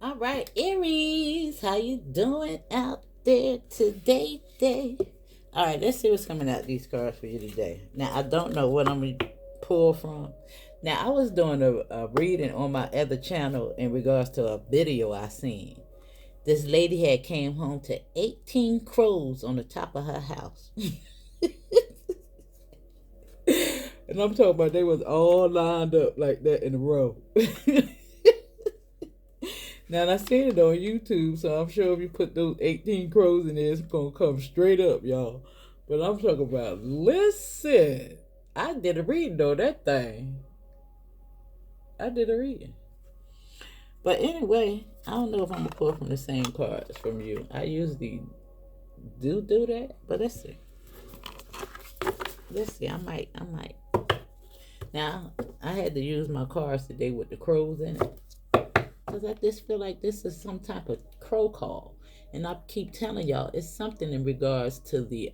All right, Aries, how you doing out there today? All right, let's see what's coming out these cards for you today. Now, I don't know what I'm gonna pull from. Now, I was doing a reading on my other channel in regards to a video I seen. This lady had came home to 18 crows on the top of her house. And I'm talking about they was all lined up like that in a row. Now I seen it on YouTube, so I'm sure if you put those 18 crows in there, it's gonna come straight up, y'all. But I'm talking about, listen, I did a reading on that thing. I did a reading. But anyway, I don't know if I'm gonna pull from the same cards from you. I usually do that, but let's see. Let's see. I might. Now I had to use my cards today with the crows in it. Because I just feel like this is some type of crow call. And I keep telling y'all, it's something in regards to the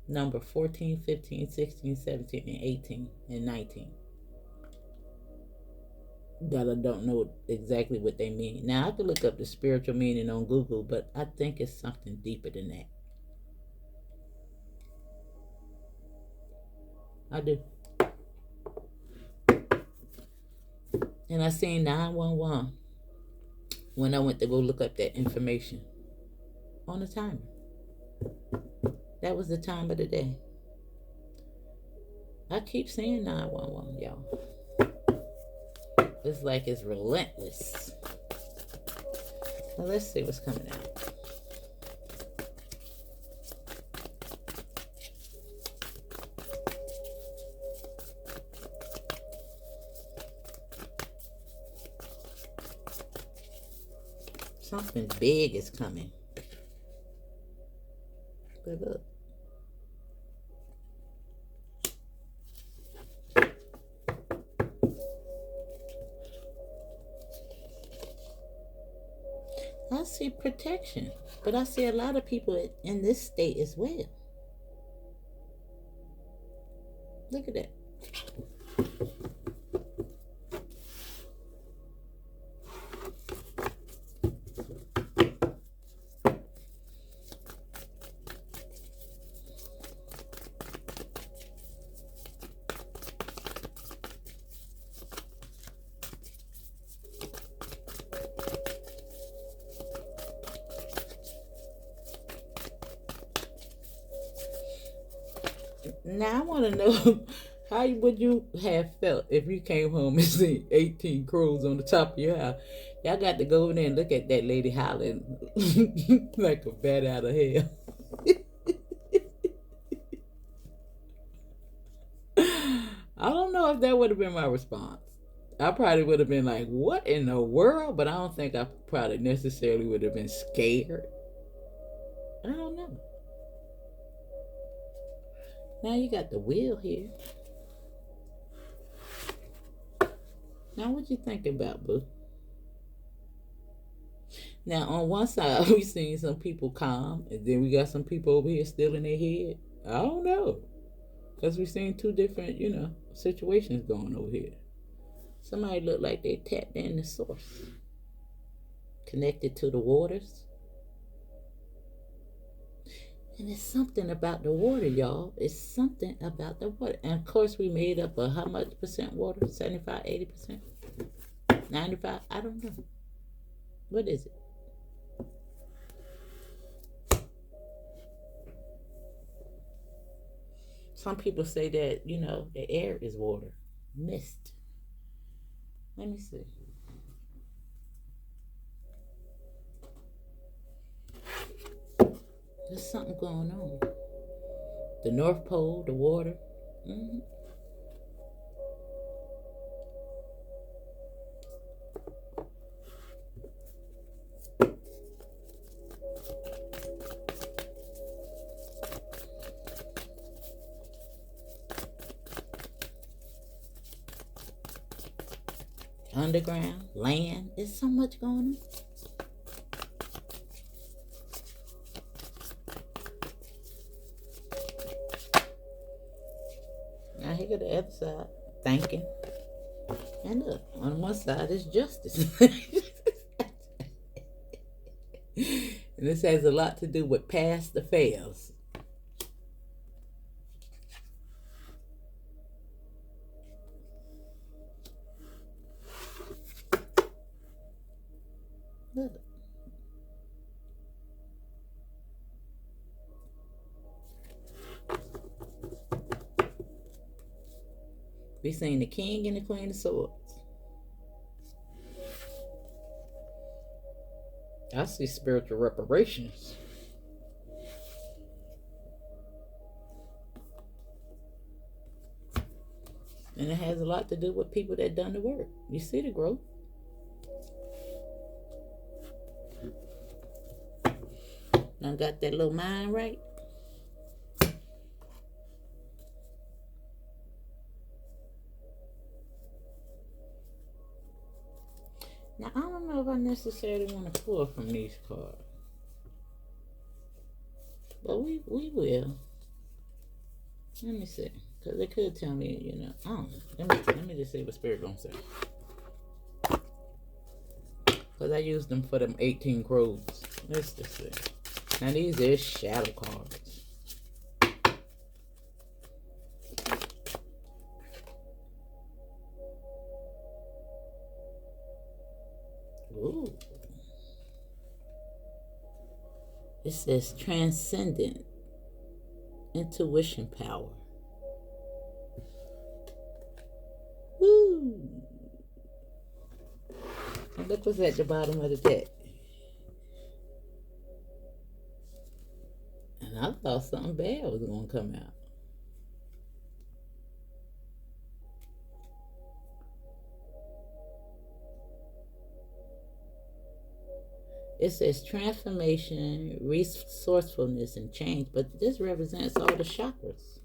number 14, 15, 16, 17, and 18, and 19. That I don't know exactly what they mean. Now, I could look up the spiritual meaning on Google, but I think it's something deeper than that. I do. And I seen 911 when I went to go look up that information on the timer. That was the time of the day. I keep saying 911, y'all. It's like it's relentless. So let's see what's coming out. Something big is coming. But look. I see protection, but I see a lot of people in this state as well. Look at that. Now I want to know how would you have felt if you came home and seen 18 crows on the top of your house? Y'all got to go in there and look at that lady howling like a bat out of hell. I don't know if that would have been my response. I probably would have been like, what in the world? But I don't think I probably necessarily would have been scared. I don't know. Now you got the wheel here. Now what you thinking about, boo? Now on one side we seen some people calm, and then we got some people over here still in their head. I don't know. Because we seen two different, situations going over here. Somebody looked like they tapped in the source. Connected to the waters. And it's something about the water, y'all. It's something about the water. And of course, we made up of how much percent water? 75, 80%? 95? I don't know. What is it? Some people say that, the air is water. Mist. Let me see. There's something going on. The North Pole, the water. Mm-hmm. Underground, land. There's so much going on. Now here go the other side. Thinking. And look, on one side is justice. And this has a lot to do with past affairs. Look. We seen the king and the queen of swords. I see spiritual reparations. And it has a lot to do with people that done the work. You see the growth. Now got that little mind right. Now I don't know if I necessarily want to pull from these cards. But we will. Let me see. Because they could tell me, you know, I don't know. Let me just see what Spirit gonna say. Because I used them for them 18 crows. Let's just see. Now these is shadow cards. Ooh. It says transcendent intuition power. Woo! And look what's at the bottom of the deck. And I thought something bad was going to come out. It says transformation, resourcefulness, and change. But this represents all the chakras.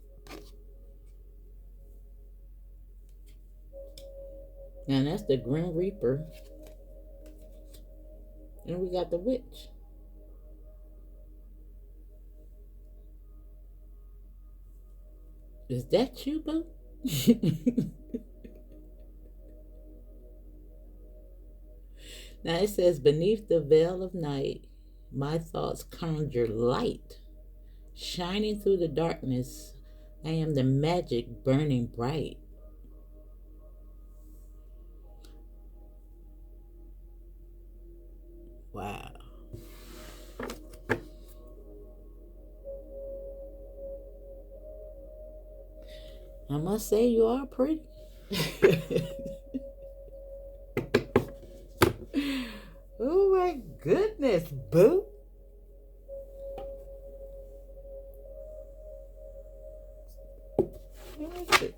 Now that's the Grim Reaper. And we got the Witch. Is that you, boo? Now it says, beneath the veil of night, my thoughts conjure light. Shining through the darkness, I am the magic burning bright. Wow. I must say you are pretty. Oh my goodness, boo. What is it?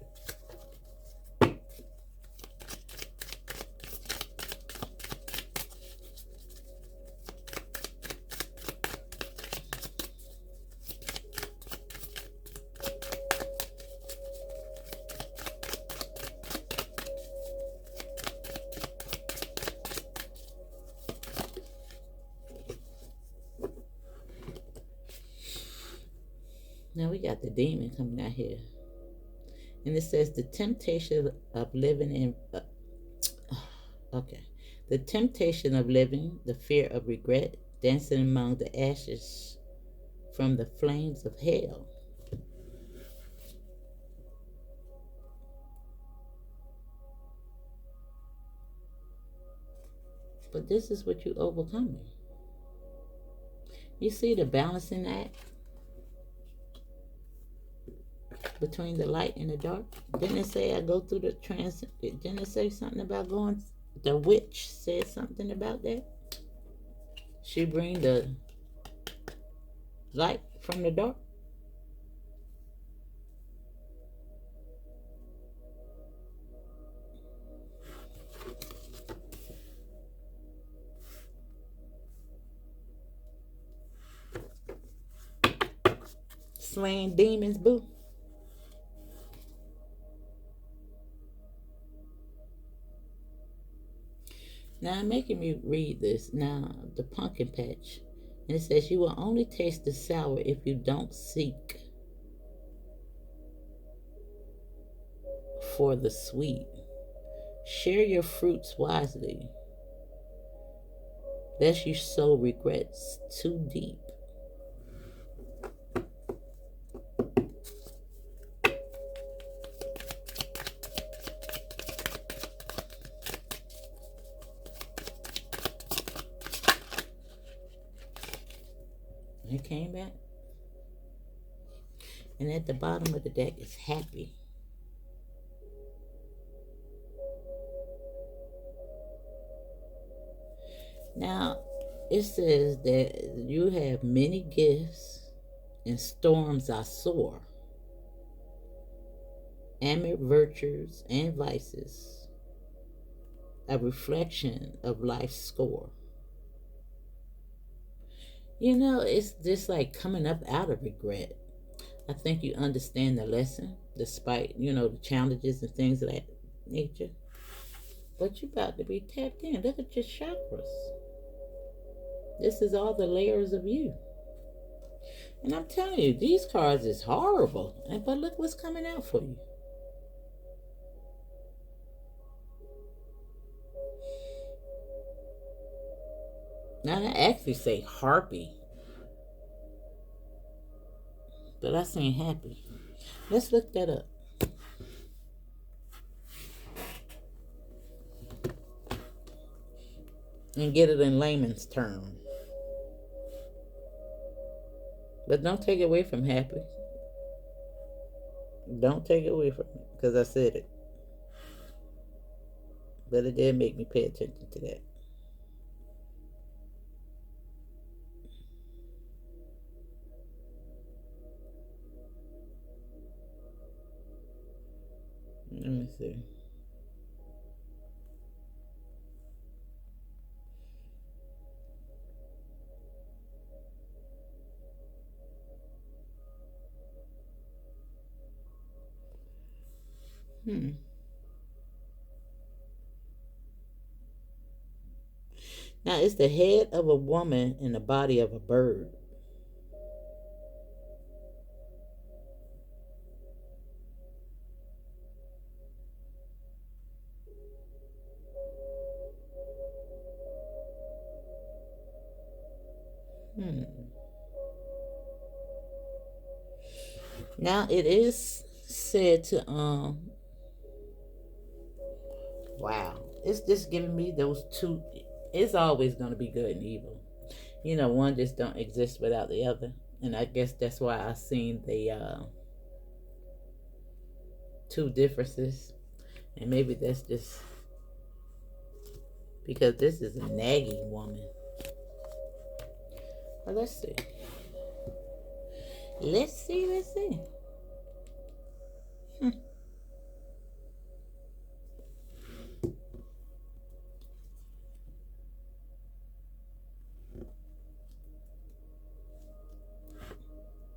Now we got the demon coming out here. And it says the temptation of living in... okay. The temptation of living, the fear of regret, dancing among the ashes from the flames of hell. But this is what you overcoming. You see the balancing act between the light and the dark? Didn't it say I go through the trans... Didn't it say something about going... The witch said something about that? She bring the light from the dark? Slaying demons, boo. Now I'm making me read this. Now, the pumpkin patch. And it says, you will only taste the sour if you don't seek for the sweet. Share your fruits wisely, lest you sow regrets too deep. It came back. And at the bottom of the deck is happy. Now, it says that you have many gifts and storms are sore. Amid virtues and vices, a reflection of life's score. You know, it's just like coming up out of regret. I think you understand the lesson, despite, the challenges and things of that nature. But you're about to be tapped in. Look at your chakras. This is all the layers of you. And I'm telling you, these cards is horrible. But look what's coming out for you. Now, I actually say harpy. But I seen happy. Let's look that up. And get it in layman's terms. But don't take it away from happy. Don't take it away from it, because I said it. But it did make me pay attention to that. Let me see. Now, it's the head of a woman and the body of a bird. Now, it is said to, wow, it's just giving me those two. It's always going to be good and evil. One just don't exist without the other. And I guess that's why I seen the two differences. And maybe that's just because this is a nagging woman. Well, let's see. Let's see.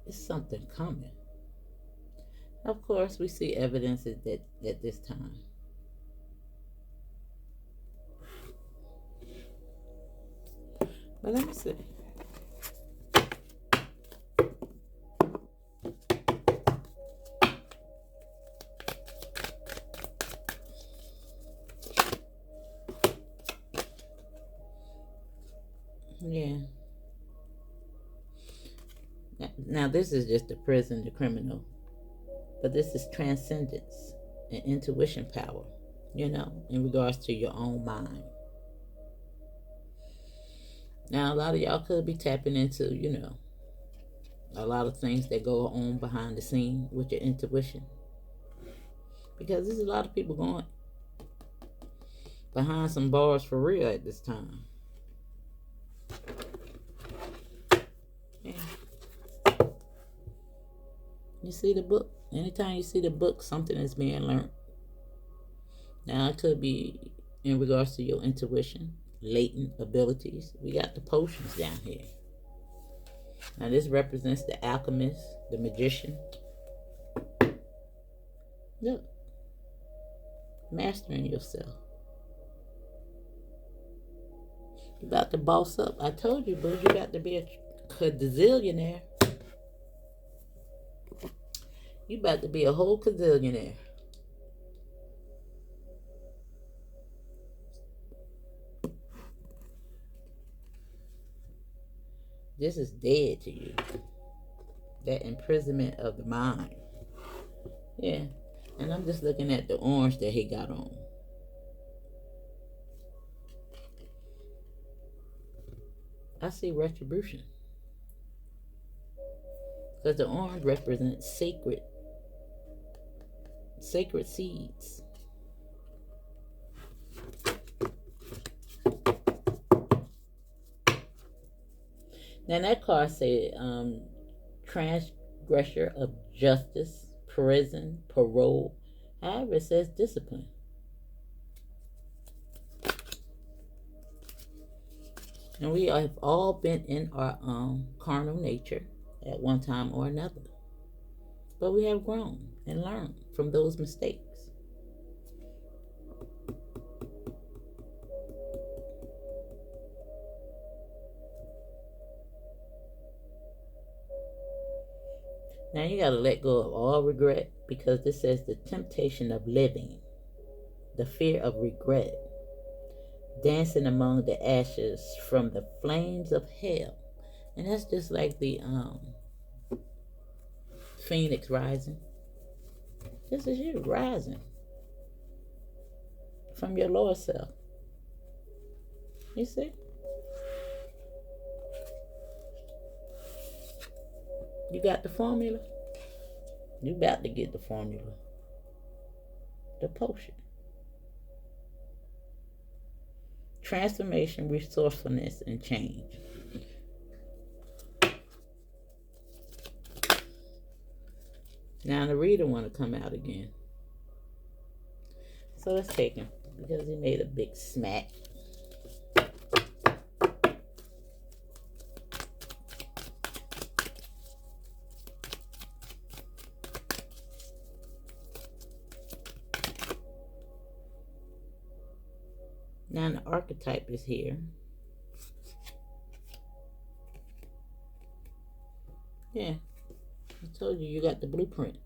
It's something coming. Of course, we see evidence that at this time. But let me see. Yeah. Now, this is just the prison, the criminal. But this is transcendence and intuition power, in regards to your own mind. Now, a lot of y'all could be tapping into, a lot of things that go on behind the scene with your intuition. Because there's a lot of people going behind some bars for real at this time. Yeah. You see the book? Anytime you see the book, something is being learned. Now, it could be in regards to your intuition, latent abilities. We got the potions down here. Now, this represents the alchemist, the magician. Look. Mastering yourself. You about to boss up. I told you, boo, you got to be a gazillionaire. You about to be a whole gazillionaire. This is dead to you. That imprisonment of the mind. Yeah. And I'm just looking at the orange that he got on. I see retribution. Because the orange represents sacred seeds. Now that card said transgressor of justice, prison, parole. However, it says discipline. And we have all been in our carnal nature at one time or another. But we have grown and learned from those mistakes. Now you got to let go of all regret, because this says the temptation of living, the fear of regret, dancing among the ashes from the flames of hell. And that's just like the phoenix rising. This is you rising from your lower self. You see? You got the formula? You about to get the formula. The potion. Transformation, resourcefulness, and change. Now the reader want to come out again. So let's take him, because he made a big smack. Now the archetype is here. Yeah, I told you, you got the blueprint.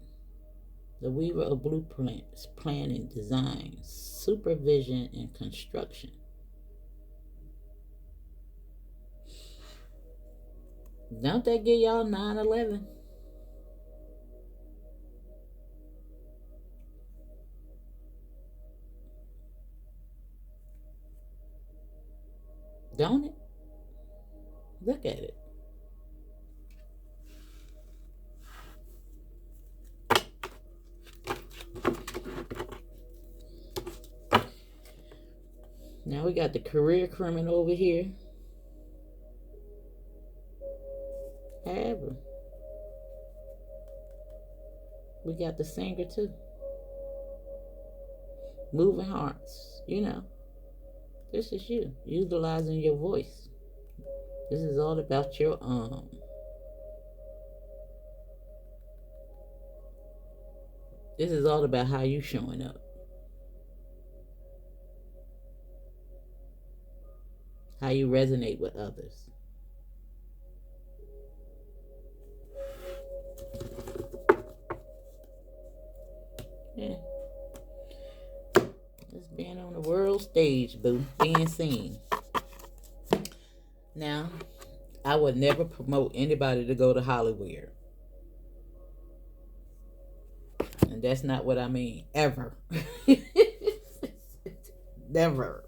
The weaver of blueprints, planning, design, supervision, and construction. Don't that give y'all 9/11? Don't it? Look at it. Now we got the career criminal over here. However, we got the singer too. Moving hearts. You know, this is you utilizing your voice. This is all about your this is all about how you showing up. How you resonate with others. Yeah. Just being on the world stage, boo. Being seen. Now, I would never promote anybody to go to Hollywood. And that's not what I mean. Ever. Never.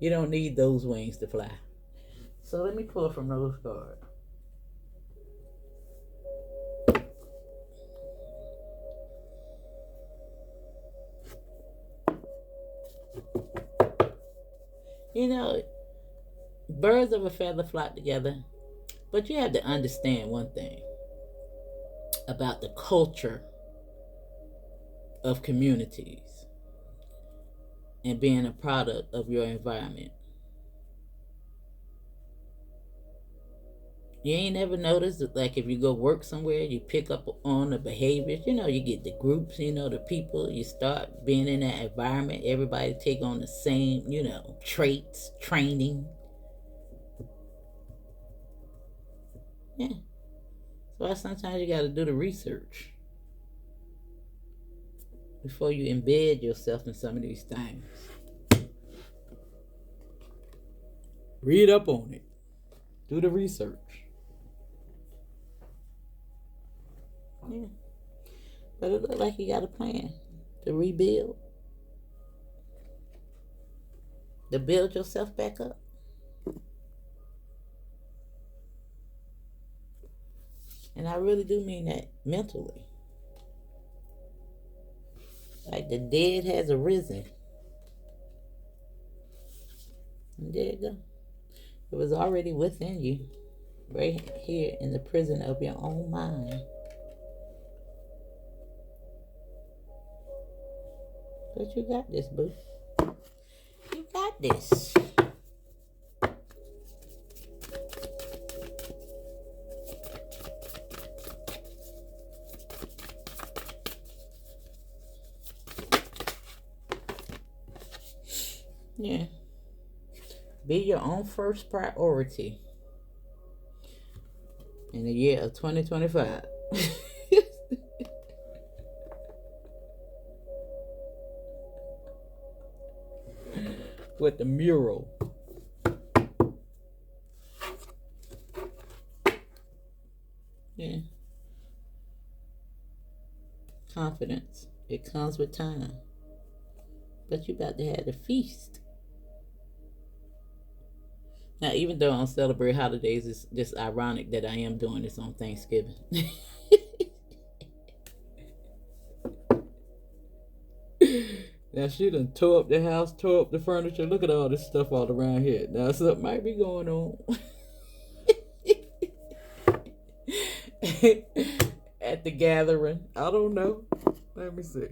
You don't need those wings to fly. So let me pull from those cards. You know, birds of a feather flock together. But you have to understand one thing about the culture of communities and being a product of your environment. You ain't never noticed that, like, if you go work somewhere, you pick up on the behaviors. You know, you get the groups, you know, the people. You start being in that environment. Everybody take on the same, you know, traits, training. Yeah. So sometimes you got to do the research before you embed yourself in some of these things. Read up on it. Do the research. Yeah. But it look like you got a plan to rebuild. To build yourself back up. And I really do mean that mentally. Like the dead has arisen. And there you go. It was already within you. Right here in the prison of your own mind. But you got this, boo. You got this. Yeah. Be your own first priority in the year of 2025. With the mural. Yeah. Confidence. It comes with time. But you about to have a feast. Now, even though I don't celebrate holidays, it's just ironic that I am doing this on Thanksgiving. Now, she done tore up the house, tore up the furniture. Look at all this stuff all around here. Now, something might be going on. At the gathering. I don't know. Let me see.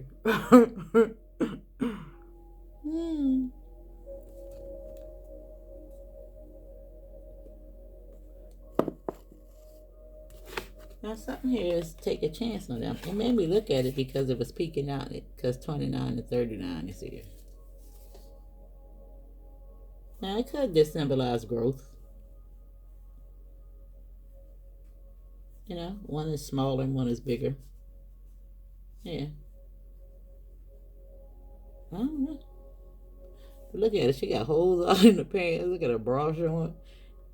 Now something here is take a chance on them. It made me look at it because it was peeking out because 29 to 39 is here. Now it could just symbolize growth. You know, one is smaller and one is bigger. Yeah. I don't know. But look at it. She got holes all in the pants. Look at her bra showing.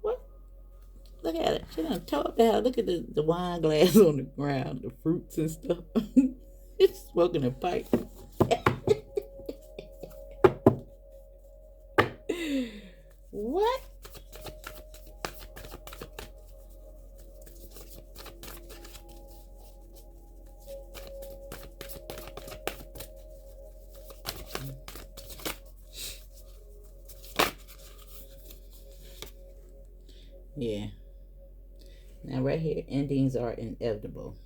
What? Look at it. She done tore up the house. Look at the wine glass on the ground, the fruits and stuff. It's smoking a pipe. What? Yeah. Now right here, endings are inevitable.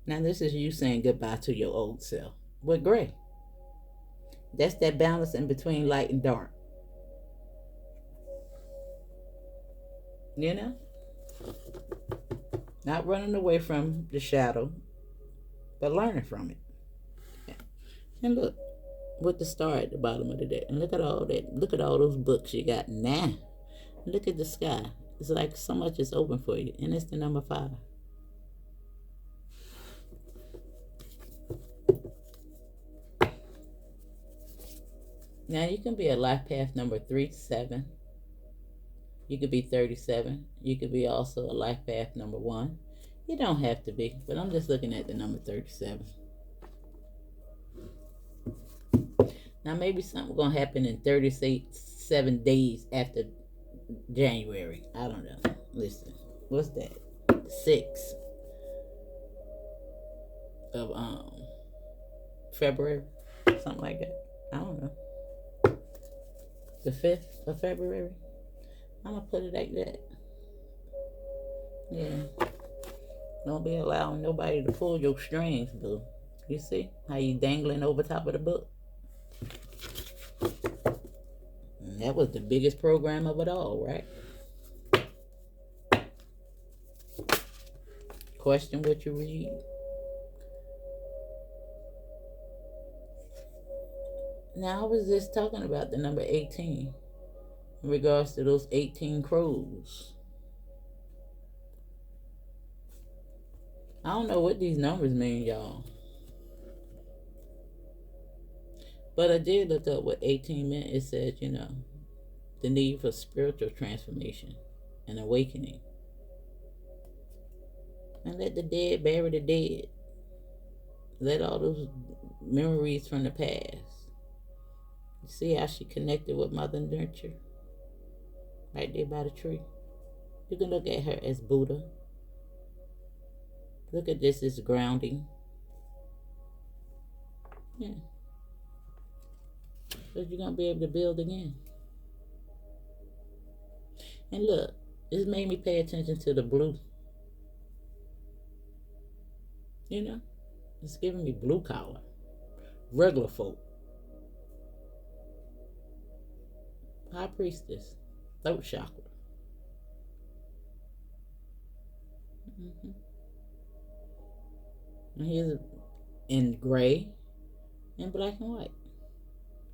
Now this is you saying goodbye to your old self. With gray. That's that balance in between light and dark. You know? Not running away from the shadow, but learning from it. Yeah. And look, with the star at the bottom of the deck. And look at all that. Look at all those books you got now. Look at the sky. It's like so much is open for you. And it's the number 5. Now you can be a life path number 3-7. You could be 37. You could be also a life path number 1. You don't have to be, but I'm just looking at the number 37. Now maybe something gonna happen in 37 days after January. I don't know. Listen, what's that? 6 of February, something like that. I don't know. The 5th of February. I'm gonna put it like that. Yeah. Don't be allowing nobody to pull your strings, boo. You see how you dangling over top of the book? And that was the biggest program of it all, right? Question what you read. Now I was just talking about the number 18 in regards to those 18 crows. I don't know what these numbers mean, y'all. But I did look up what 18 meant. It said, you know, the need for spiritual transformation and awakening. And let the dead bury the dead. Let all those memories from the past. You see how she connected with Mother Nature? Right there by the tree. You can look at her as Buddha. Look at this as grounding. Yeah. Because you're going to be able to build again. And look, this made me pay attention to the blue. You know? It's giving me blue collar. Regular folk. High priestess. Throat chakra. Mm-hmm. And here's in gray and black and white.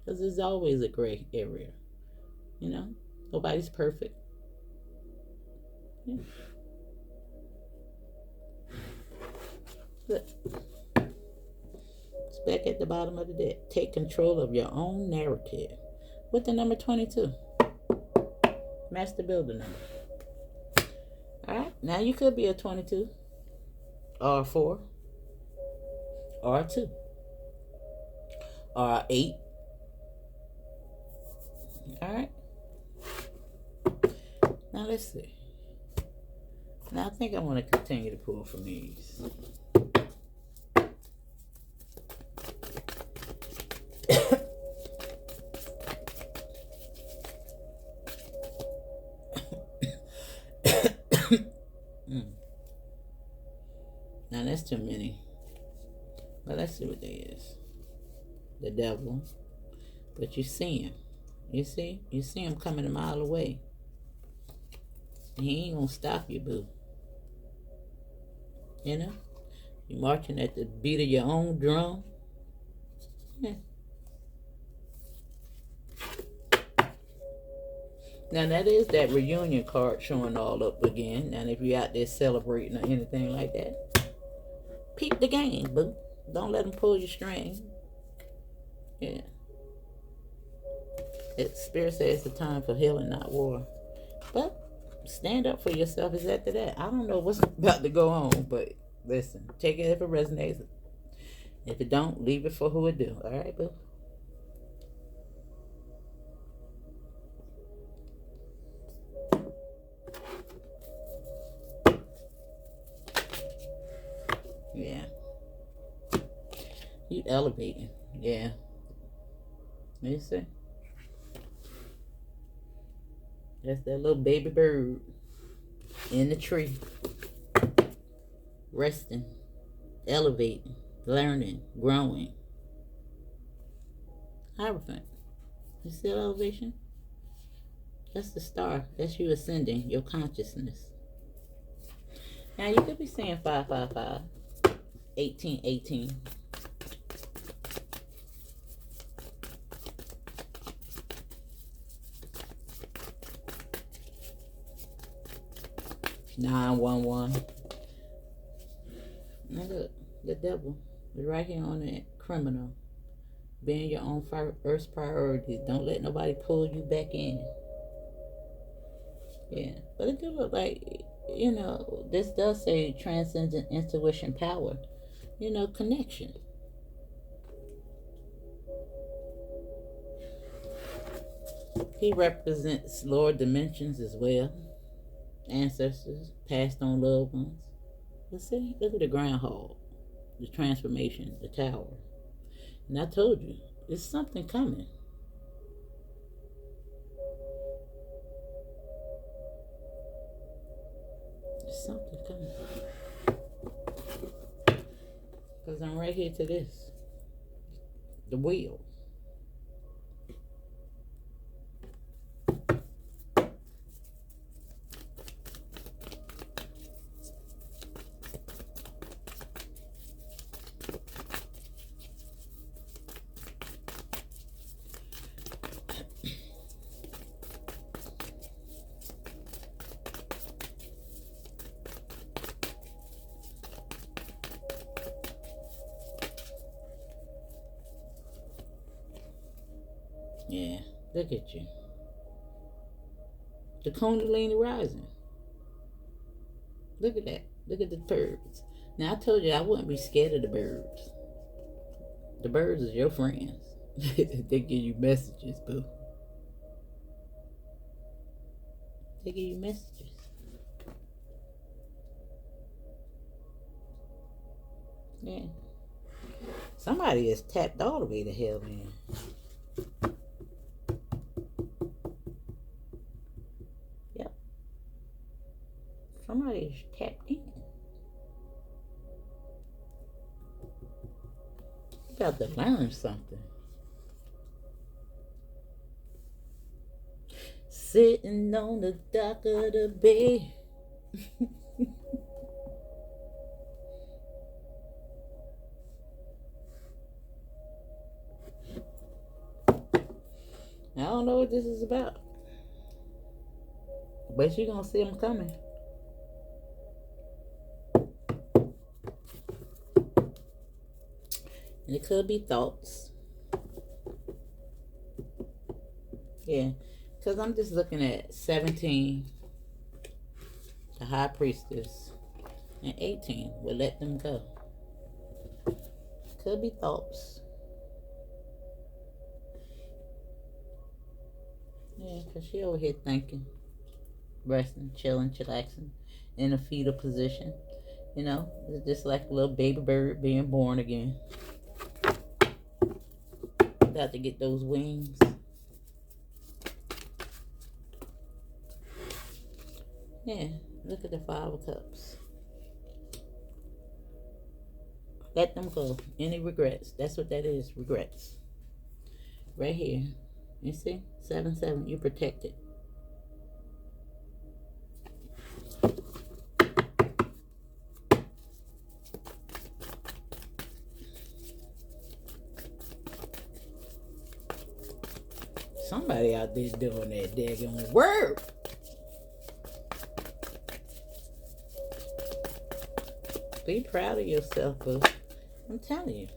Because there's always a gray area. You know? Nobody's perfect. Yeah. Look. It's back at the bottom of the deck. Take control of your own narrative. With the number 22. Master Builder number. Alright, now you could be a 22. Or a 4. Or a 2. Or a 8. Alright. Now let's see. Now I think I want to continue to pull from these. Now that's too many. But let's see what they is. The devil. But you see him. You see? You see him coming a mile away. He ain't gonna stop you, boo. You know? You marching at the beat of your own drum. Yeah. Now that is that reunion card showing all up again. And if you're out there celebrating or anything like that, peep the game, boo. Don't let them pull your string. Yeah. Spirit says it's a time for healing, not war. But stand up for yourself is after that. I don't know what's about to go on, but listen, take it if it resonates. If it don't, leave it for who it do. All right, boo? Yeah. You elevating. Yeah. You see? That's that little baby bird in the tree. Resting. Elevating. Learning. Growing. Hierophant. You see that elevation? That's the star. That's you ascending your consciousness. Now you could be saying 555, 1818. Nine one one. Now look, the devil is right here on that criminal. Being your own first priority. Don't let nobody pull you back in. Yeah, but it do look like, you know, this does say transcendent intuition power. You know, connection. He represents lower dimensions as well. Ancestors, passed on loved ones. But see, look at the groundhog, the transformation, the tower. And I told you, there's something coming. There's something coming. Because I'm right here to this. The wheel. Yeah, look at you. The Kundalini rising. Look at that. Look at the birds. Now I told you I wouldn't be scared of the birds. The birds is your friends. They give you messages, boo. They give you messages. Yeah. Somebody is tapped all the way to hell, man. Yep. Somebody is tapped in. You about to learn something. Sitting on the dock of the bay. I don't know what this is about. But you're going to see them coming. And it could be thoughts. Yeah. Because I'm just looking at 17, the High Priestess, and 18. We'll let them go. Could be thoughts. Yeah, because she over here thinking, resting, chilling, chillaxing in a fetal position. You know, it's just like a little baby bird being born again. Got to get those wings. Yeah, look at the 5 of Cups. Let them go. Any regrets. That's what that is, regrets. Right here. You see? 7-7. You're protected. Somebody out there doing that daggone work. Be proud of yourself, boo. I'm telling you.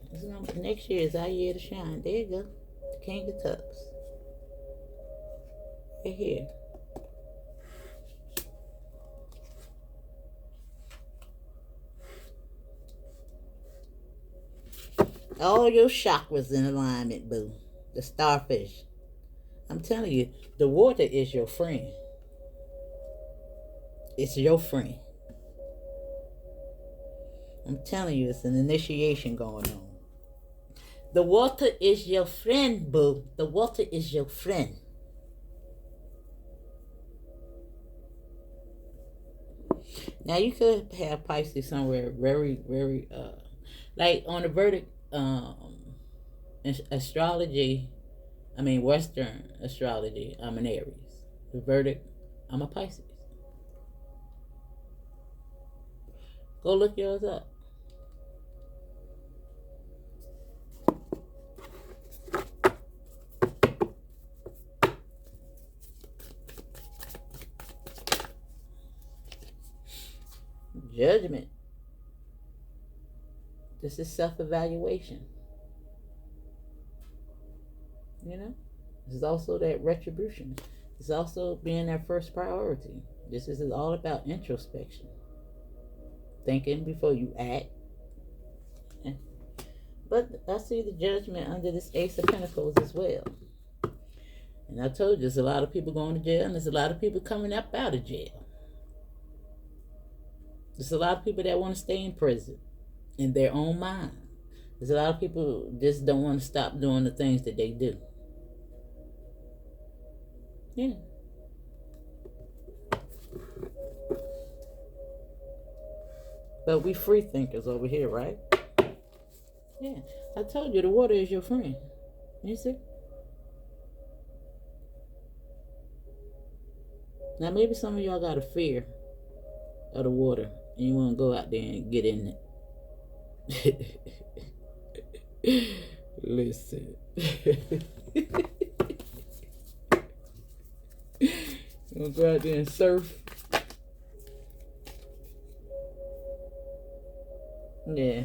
Next year is our year to shine. There you go. The King of Cups. Right here. All your chakras in alignment, boo. The starfish. I'm telling you, the water is your friend. It's your friend. I'm telling you, it's an initiation going on. The water is your friend, boo. The water is your friend. Now, you could have Pisces somewhere very, very, like on the verdict, astrology, Western astrology, I'm an Aries. The verdict, I'm a Pisces. Go look yours up. Judgment. This is self-evaluation. You know? This is also that retribution. It's also being that first priority. This is all about introspection. Thinking before you act. But I see the judgment under this Ace of Pentacles as well. And I told you, there's a lot of people going to jail, and there's a lot of people coming up out of jail. There's a lot of people that want to stay in prison in their own mind. There's a lot of people who just don't want to stop doing the things that they do. Yeah. But we free thinkers over here, right? Yeah. I told you the water is your friend. You see? Now maybe some of y'all got a fear of the water and you want to go out there and get in it. Listen. You want to go out there and surf? Yeah.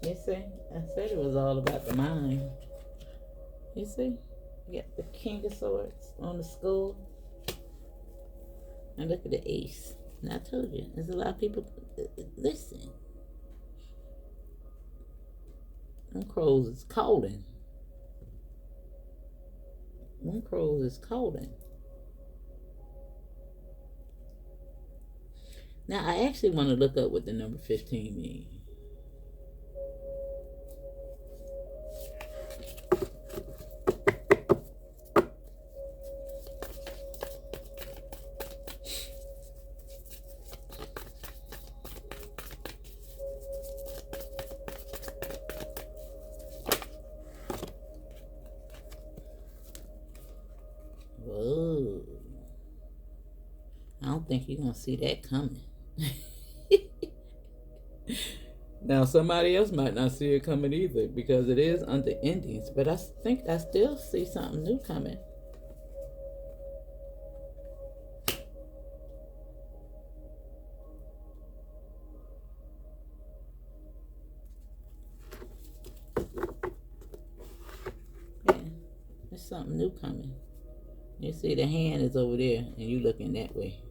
You see? I said it was all about the mind. You see? You got the King of Swords on the skull. And look at the ace. And I told you, there's a lot of people. Listen, them crows is calling. Them crows is calling. Now, I actually want to look up what the number 15 means. Whoa. I don't think you're going to see that coming. Now, somebody else might not see it coming either because it is under endings, but I think I still see something new coming. Yeah, there's something new coming. You see the hand is over there and you looking that way.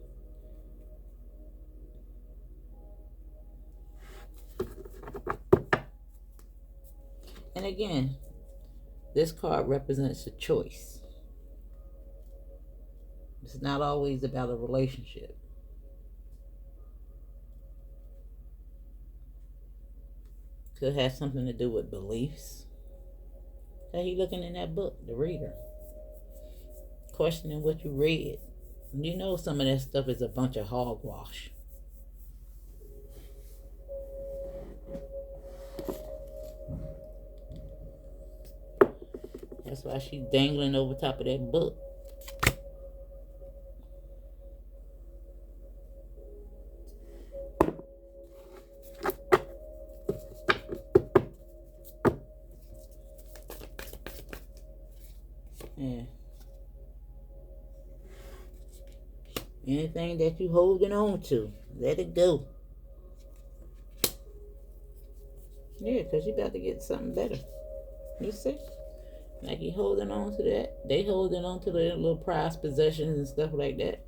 And again, this card represents a choice. It's not always about a relationship. Could have something to do with beliefs. How you looking in that book, the reader? Questioning what you read. You know some of that stuff is a bunch of hogwash. That's why she's dangling over top of that book. Yeah. Anything that you holding on to, let it go. Yeah, because you about to get something better. You see? Like you holding on to that. They holding on to their little prized possessions and stuff like that.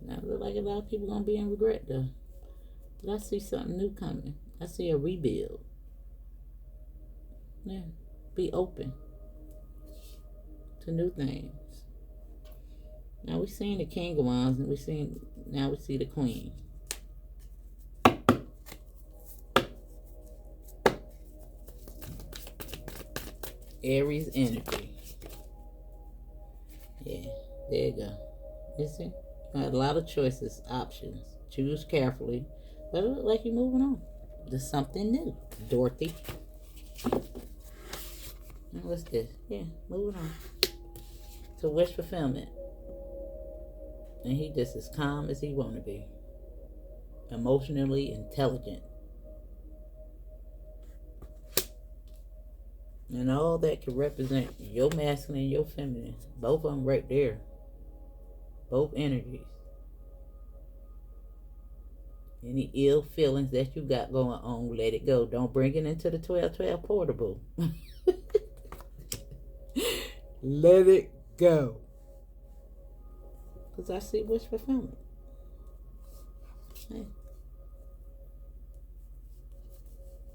Now, it look like a lot of people going to be in regret, though. But I see something new coming. I see a rebuild. Yeah. Be open to new things. Now, we've seen the King of Wands, and now we see the Queen. Aries energy. Yeah, there you go. You see? You got a lot of choices, options. Choose carefully. But it looks like you're moving on. There's something new. Dorothy. And what's this? Yeah, moving on. To wish fulfillment. And he just as calm as he want to be. Emotionally intelligent. And all that can represent your masculine and your feminine. Both of them right there. Both energies. Any ill feelings that you got going on, let it go. Don't bring it into the 12-12 portable. Let it go. Because I see wish fulfillment. Hey.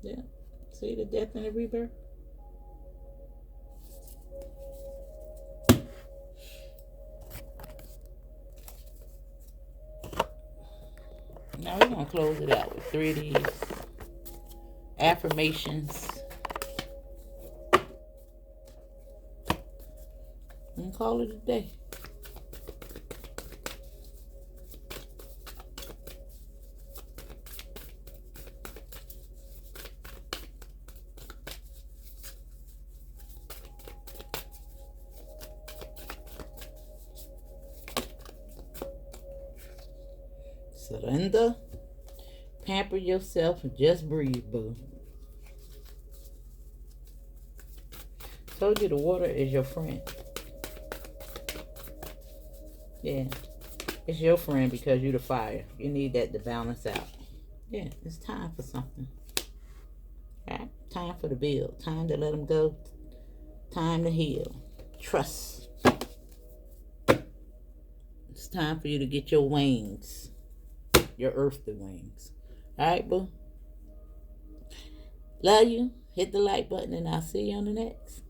Yeah. See the death and the rebirth? Now we're going to close it out with 3 of these affirmations. And call it a day. Surrender. Pamper yourself and just breathe, boo. Told you the water is your friend. Yeah. It's your friend because you're the fire. You need that to balance out. Yeah, it's time for something. Right? Time for the build. Time to let them go. Time to heal. Trust. It's time for you to get your wings, your earthly wings. All right, boo? Love you. Hit the like button, and I'll see you on the next.